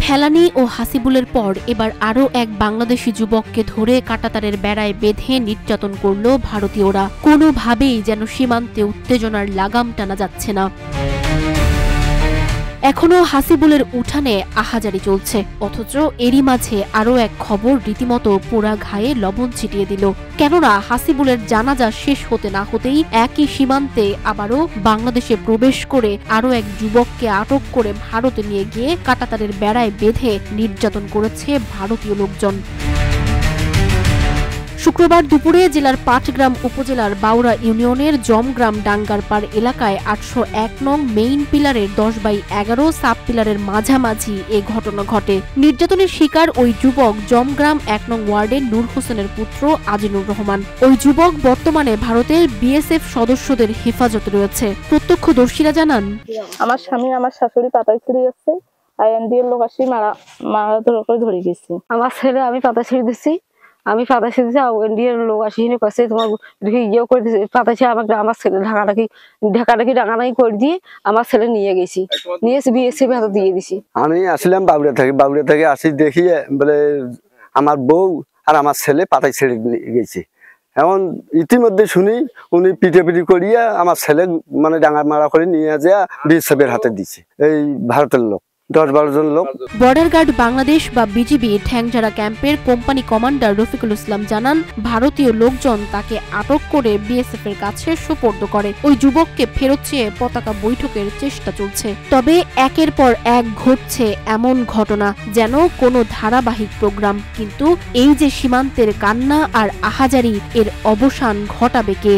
ফেলানী ও হাসিবুলের পর এবার আরও এক বাংলাদেশি যুবককে ধরে কাঁটাতারের বেড়ায় বেঁধে নির্যাতন করল ভারতীয়রা। কোনোভাবেই যেন সীমান্তে উত্তেজনার লাগাম টানা যাচ্ছে না। এখনো হাসিবুলের উঠানে আহাজারি চলছে, অথচ এরই মাঝে আরও এক খবর রীতিমতো পোড়া ঘায়ে লবণ ছিটিয়ে দিল। কেননা হাসিবুলের জানাজা শেষ হতে না হতেই একই সীমান্তে আবারও বাংলাদেশে প্রবেশ করে আরও এক যুবককে আটক করে ভারতে নিয়ে গিয়ে কাঁটাতারের বেড়ায় বেঁধে নির্যাতন করেছে ভারতীয় লোকজন। শুক্রবার দুপুরে জেলার পাটগ্রাম উপজেলার বাউরা ইউনিয়নের জমগ্রাম ডাঙ্গারপাড় এলাকায় ৮০১ নং মেইন পিলারের ১০/১১ সাব পিলারের মাঝামাঝি এ ঘটনা ঘটে। নির্যাতনের শিকার ওই যুবক জমগ্রাম ১ নং ওয়ার্ডের নূর হোসেনের পুত্র আজিনুর রহমান। ওই যুবক বর্তমানে ভারতের বিএসএফ সদস্যদের হেফাজতে রয়েছে। প্রত্যক্ষদর্শীরা জানান, আমার স্বামী আমার শাশুড়ি পাতা ছিঁড়ে যাচ্ছে, আইএনডিএর লোক আসি মারা ধরে গেছে। আমার ছেলে আমি পাতা ছিঁড়ে দিচ্ছি, আমি পাতা ছিঁড়েছি, ইন্ডিয়ার লোক আসি কাছে তোমার ইয়েও করে দিচ্ছে পাতা ছিঁড়ে আমাকে আমার ছেলে ঢাকাটাকি ডাঙানাকি করে দিয়ে আমার ছেলে নিয়ে গেছি, নিয়ে বিএসএফ হাতে দিয়ে দিছি। আমি আসলাম বাবুড়া থেকে আসি দেখি বলে আমার বউ আর আমার ছেলে পাতায় ছেড়ে গেছে। এখন ইতিমধ্যে শুনি উনি পিটি করিয়া আমার ছেলে মানে ডাঙা মারা করে নিয়ে যা বিএসএফের হাতে দিছে এই ভারতের লোক, ১০-১২ জন লোক। বর্ডার গার্ড বাংলাদেশ বা বিজিবি ঠ্যাংঝাড়া ক্যাম্পের কোম্পানি কমান্ডার রফিকুল ইসলাম জানান, ভারতীয় লোকজন তাকে আটক করে বিএসএফ এর কাছে সোপর্দ করে। ওই যুবককে ফেরত চেয়ে পতাকা বৈঠকের চেষ্টা চলছে। তবে একের পর এক ঘটছে এমন ঘটনা যেন কোনো ধারাবাহিক প্রোগ্রাম। কিন্তু এই যে সীমান্তের কান্না আর আহাজারি, এর অবসান ঘটাবে কে?